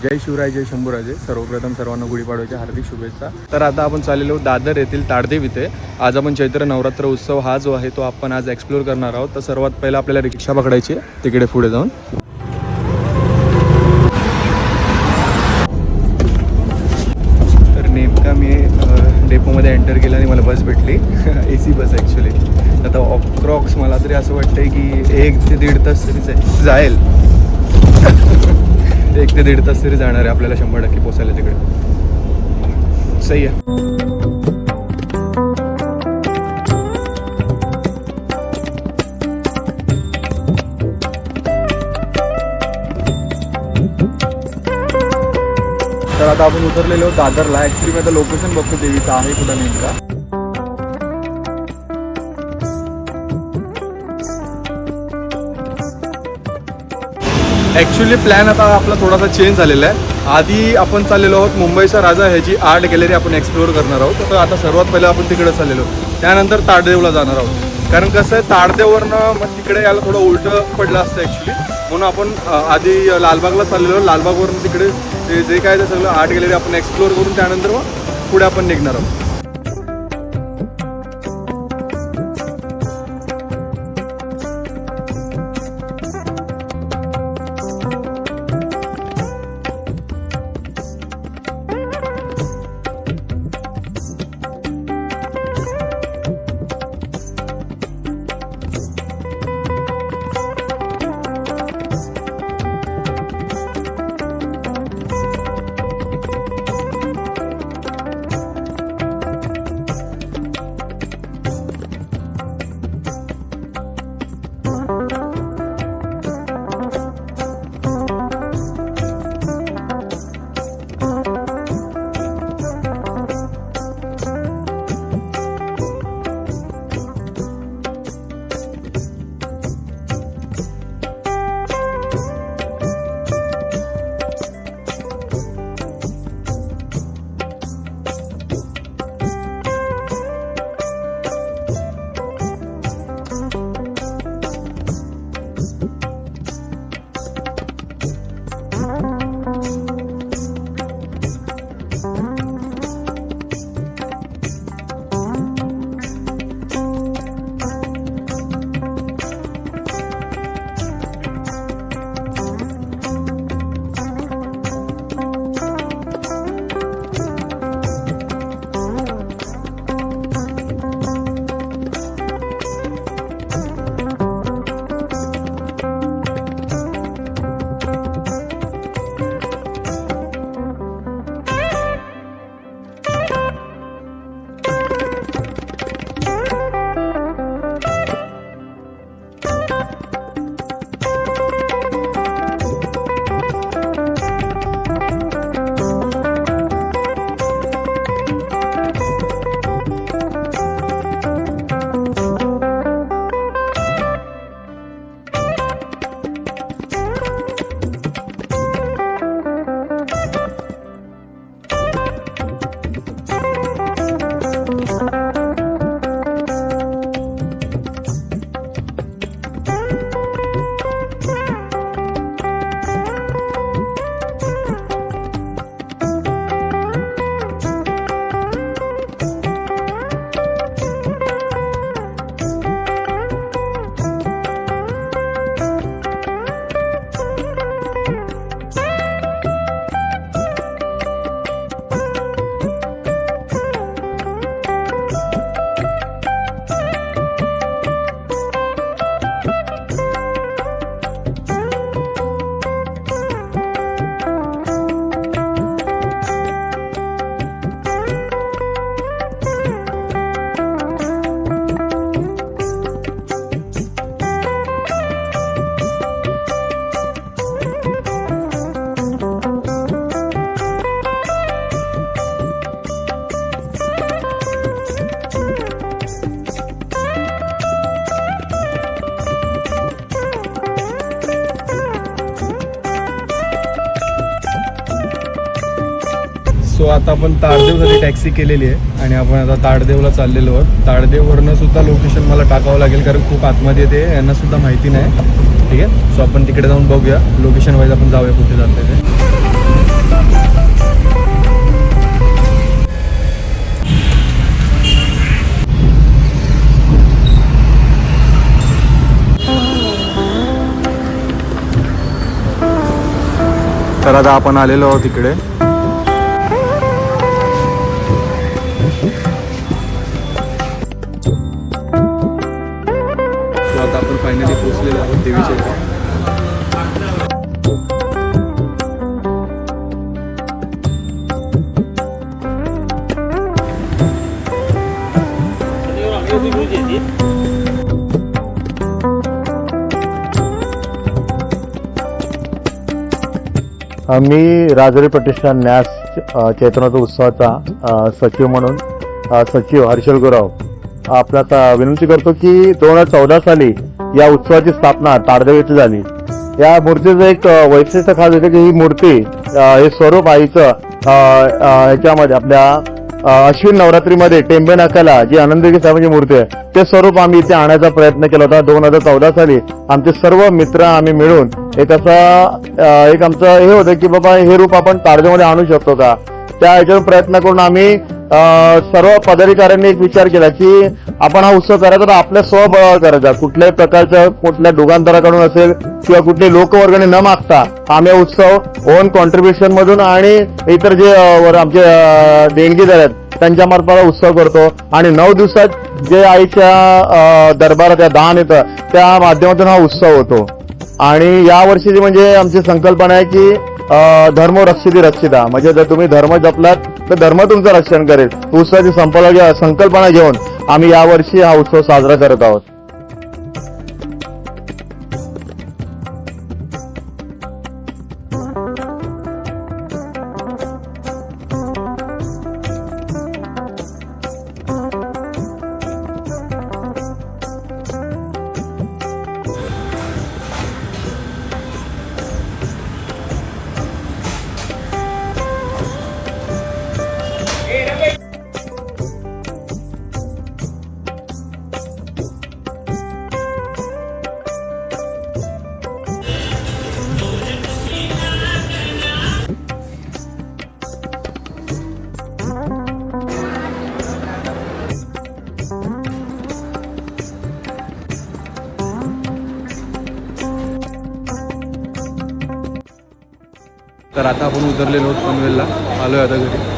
जय शिवराय जय शंभूराजे. सर्वप्रथम सर्वांना गुढीपाडव्याच्या हार्दिक शुभेच्छा. तर आता आपण चाललेलो दादर येथील ताडदेव इथे. आज आपण चैत्र नवरात्र उत्सव हा जो आहे तो आपण आज एक्सप्लोर करणार आहोत. तर सर्वात पहिला आपल्याला रिक्षा पकडायची आहे तिकडे पुढे जाऊन. तर नेमका मी डेपोमध्ये एंटर केला आणि मला बस भेटली AC बस ॲक्च्युली. आता अप्रॉक्स मला तरी असं वाटतंय की 1 ते 1.5 तास तरी जाईल. 1 ते 1.5 तास तरी जाणार आहे आपल्याला 100% पोचायला तिकडे. सही आहे. तर आता आपण उतरलेलो दादरला. ॲक्च्युली मी आता लोकेशन बघतो देवीचं आहे कुठं नेमका. ॲक्च्युली प्लॅन आता आपला थोडासा चेंज झालेला आहे. आधी आपण चाललेलो आहोत मुंबईचा राजा ह्याची आर्ट गॅलरी आपण एक्सप्लोअर करणार आहोत. तर आता सर्वात पहिलं आपण तिकडे चाललेलो, त्यानंतर ताडदेवला जाणार आहोत. कारण कसं आहे ताडदेववरनं मग तिकडे यायला थोडं उलटं पडलं असतं ॲक्च्युली. म्हणून आपण आधी लालबागला चाललेलो. लालबागवरून तिकडे जे काय ते सगळं आर्ट गॅलरी आपण एक्सप्लोअर करून त्यानंतर मग पुढे आपण निघणार आहोत. सो आता आपण ताडदेवसाठी टॅक्सी केलेली आहे आणि आपण आता ताडदेवला चाललेलो आहोत. ताडदेववरनं सुद्धा लोकेशन मला टाकावं लागेल कारण खूप आतमध्ये ते यांना सुद्धा माहिती नाही. ठीक आहे, सो आपण तिकडे जाऊन बघूया लोकेशन वाईज आपण जाऊया कुठे जातोय ते. तर आता आपण आलेलो आहोत इकडे. आता आपण फायनली पोहोचलेलो आहोत देवीच्या इथे. मी राजरी प्रतिष्ठान न्यास चैतन्योत्सव उत्सवाचा सचिव म्हणून सचिव हर्षल गुराव आपल्याला विनंती करतो की 2014 साली या उत्सवाची स्थापना ताडदेव येथे झाली. या मूर्तीचं एक वैशिष्ट्य खास होते की ही मूर्ती हे स्वरूप आईचं ह्याच्यामध्ये आपल्या अश्विन नवरात्रीमध्ये टेंबे नाक्याला जी आनंदगी साहेबांची मूर्ती आहे ते स्वरूप आम्ही इथे आणण्याचा प्रयत्न केला होता. 2014 साली आमचे सर्व मित्र आम्ही मिळून एक एक आमचं हे होतं की बाबा हे रूप आपण ताडदेवमध्ये आणू शकतो का. त्या ह्याच्यावर प्रयत्न करून आम्ही सर्व पदाधिकाऱ्यांनी एक विचार केला की आपण हा उत्सव करायचा तर आपल्या स्वबळावर करायचा. कुठल्याही प्रकारच्या कुठल्या दुकानदाराकडून असेल किंवा कुठली लोकवर्गणी न मागता आम्ही हा उत्सव ओन कॉन्ट्रीब्युशन मधून आणि इतर जे आमचे देणगीदार आहेत त्यांच्या मार्फत उत्सव करतो. आणि 9 दिवसात जे आईच्या दरबारात या दान येतं त्या माध्यमातून हा उत्सव होतो. आणि यावर्षीची म्हणजे आमची संकल्पना आहे की धर्म रक्षिती रक्षिता, म्हणजे जर तुम्ही धर्म जपलात तर धर्म तुमचं रक्षण करेल. उत्सवाची संकल्पना घेऊन आम्ही यावर्षी हा उत्सव साजरा करत आहोत. तर आता आपण उतरलेलो आहोत पनवेलला, आलोय आता घरी.